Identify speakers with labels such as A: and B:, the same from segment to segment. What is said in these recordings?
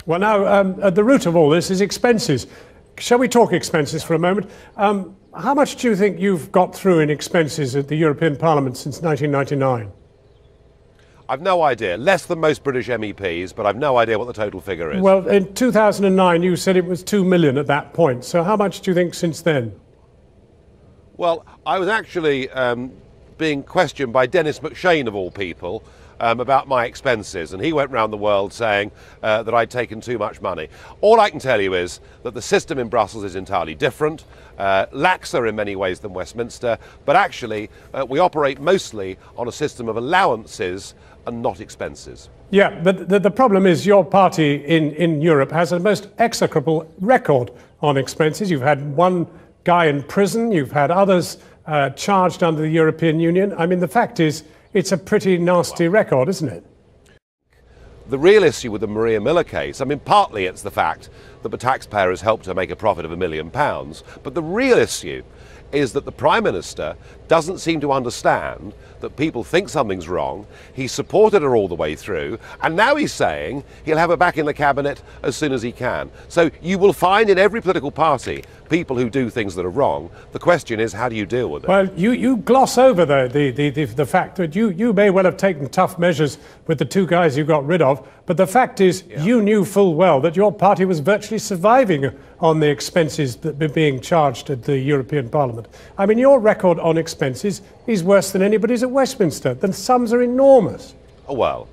A: Well, now, at the root of all this is expenses. Shall we talk expenses for a moment? How much do you think you've got through in expenses at the European Parliament since 1999?
B: I've no idea. Less than most British MEPs, but I've no idea what the total figure is.
A: Well, in 2009, you said it was 2 million at that point. So how much do you think since then?
B: Well, I was actually being questioned by Dennis McShane, of all people, about my expenses, and he went round the world saying that I'd taken too much money. All I can tell you is that the system in Brussels is entirely different, laxer in many ways than Westminster, but actually we operate mostly on a system of allowances and not expenses.
A: Yeah, but the problem is your party in Europe has a most execrable record on expenses. You've had one guy in prison, you've had others charged under the European Union. I mean, the fact is, it's a pretty nasty record, isn't it?
B: The real issue with the Maria Miller case, I mean, partly it's the fact that the taxpayer has helped her make a profit of £1 million, but the real issue is that the Prime Minister doesn't seem to understand that people think something's wrong. He supported her all the way through, and now he's saying he'll have her back in the cabinet as soon as he can. So you will find in every political party people who do things that are wrong. The question is, how do you deal with it?
A: Well, you gloss over the fact that you may well have taken tough measures with the two guys you got rid of, but the fact is you knew full well that your party was virtually surviving on the expenses that were being charged at the European Parliament. I mean, your record on expenses is worse than anybody's at Westminster. The sums are enormous.
B: Oh, well,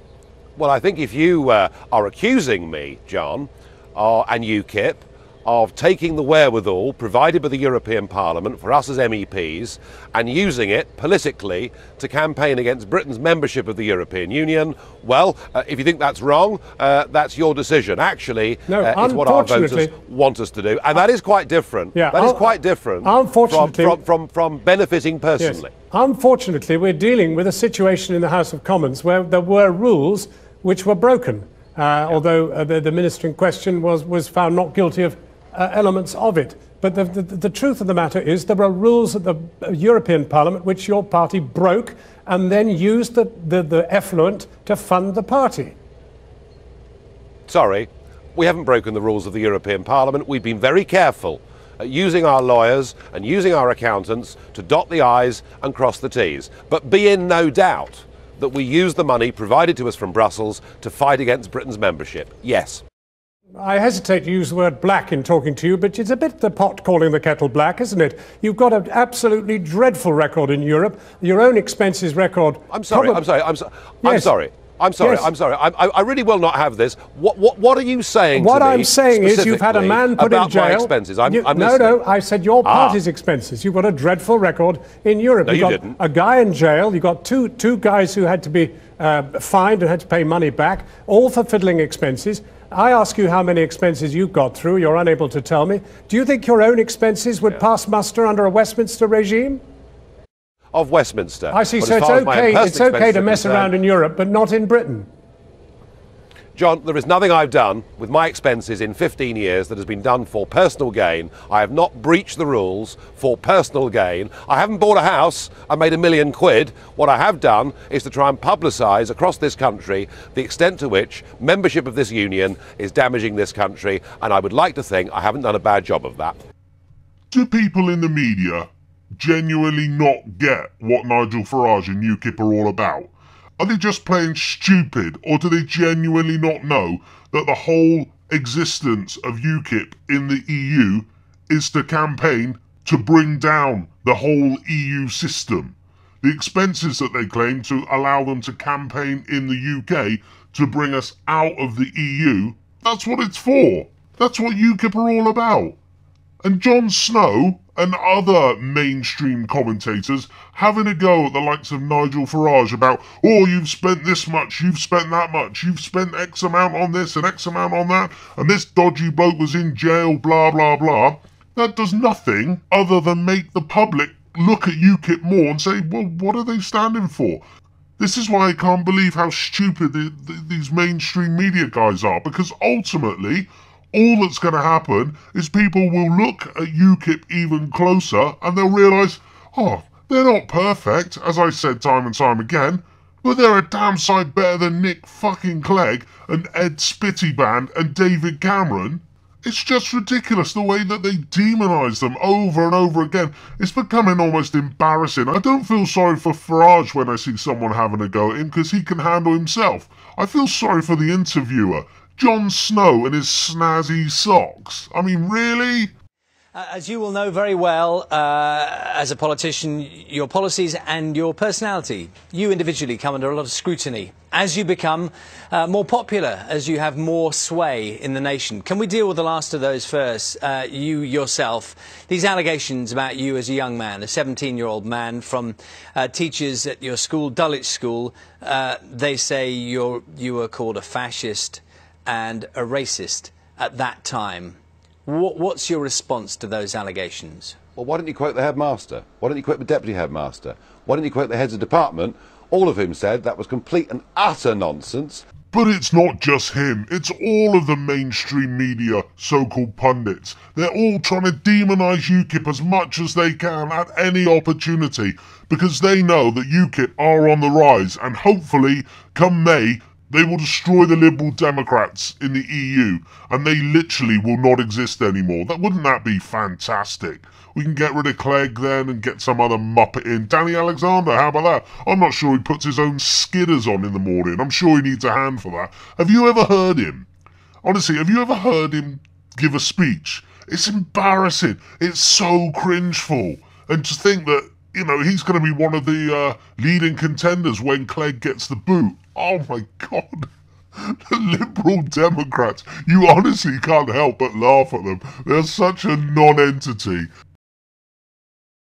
B: I think if you are accusing me, John, and UKIP, of taking the wherewithal provided by the European Parliament for us as MEPs and using it politically to campaign against Britain's membership of the European Union, well, if you think that's wrong, that's your decision. Actually, it's what our voters want us to do, and that is quite different. Yeah, that is quite different from benefiting personally.
A: Yes. Unfortunately, we're dealing with a situation in the House of Commons where there were rules which were broken, although the minister in question was found not guilty of elements of it. But the truth of the matter is there are rules at the European Parliament which your party broke and then used the effluent to fund the party.
B: Sorry, we haven't broken the rules of the European Parliament. We've been very careful at using our lawyers and using our accountants to dot the I's and cross the T's. But be in no doubt that we use the money provided to us from Brussels to fight against Britain's membership. Yes.
A: I hesitate to use the word black in talking to you, but it's a bit the pot calling the kettle black, isn't it? You've got an absolutely dreadful record in Europe. Your own expenses record...
B: I'm sorry. I really will not have this. What are you saying
A: What I'm saying is you've had a man put in jail...
B: My expenses.
A: No, I said your party's expenses. You've got a dreadful record in Europe.
B: No, you didn't.
A: A guy in jail. You've got two guys who had to be fined and had to pay money back, all for fiddling expenses. I ask you how many expenses you've got through. You're unable to tell me. Do you think your own expenses would pass muster under a Westminster regime?
B: Of Westminster.
A: I see, so it's okay to mess around in Europe, but not in Britain.
B: John, there is nothing I've done with my expenses in 15 years that has been done for personal gain. I have not breached the rules for personal gain. I haven't bought a house and made £1 million. What I have done is to try and publicise across this country the extent to which membership of this union is damaging this country, and I would like to think I haven't done a bad job of that.
C: Do people in the media genuinely not get what Nigel Farage and UKIP are all about? Are they just playing stupid, or do they genuinely not know that the whole existence of UKIP in the EU is to campaign to bring down the whole EU system? The expenses that they claim to allow them to campaign in the UK to bring us out of the EU, that's what it's for. That's what UKIP are all about. And Jon Snow and other mainstream commentators having a go at the likes of Nigel Farage about, oh, you've spent this much, you've spent that much, you've spent X amount on this and X amount on that, and this dodgy bloke was in jail, blah, blah, blah. That does nothing other than make the public look at UKIP more and say, well, what are they standing for? This is why I can't believe how stupid these mainstream media guys are, because ultimately, all that's going to happen is people will look at UKIP even closer and they'll realise, oh, they're not perfect, as I said time and time again, But they're a damn sight better than Nick fucking Clegg and Ed Spittyband and David Cameron. It's just ridiculous the way that they demonise them over and over again. It's becoming almost embarrassing. I don't feel sorry for Farage when I see someone having a go at him because he can handle himself. I feel sorry for the interviewer, Jon Snow and his snazzy socks. I mean, really?
D: As you will know very well, as a politician, your policies and your personality, you individually come under a lot of scrutiny. As you become more popular, as you have more sway in the nation. Can we deal with the last of those first? You yourself, these allegations about you as a young man, a 17-year-old man from teachers at your school, Dulwich School, they say you were called a fascist and a racist at that time. What's your response to those allegations?
B: Well, why don't you quote the headmaster? Why don't you quote the deputy headmaster? Why don't you quote the heads of department, all of whom said that was complete and utter nonsense?
C: But it's not just him, it's all of the mainstream media, so-called pundits. They're all trying to demonise UKIP as much as they can at any opportunity, because they know that UKIP are on the rise, and hopefully, come May, they will destroy the Liberal Democrats in the EU, and they literally will not exist anymore. Wouldn't that be fantastic? We can get rid of Clegg then and get some other muppet in. Danny Alexander, how about that? I'm not sure he puts his own skidders on in the morning. I'm sure he needs a hand for that. Have you ever heard him? Honestly, have you ever heard him give a speech? It's embarrassing. It's so cringeful. And to think that, you know, he's going to be one of the leading contenders when Clegg gets the boot. Oh my God. The Liberal Democrats. You honestly can't help but laugh at them. They're such a non-entity.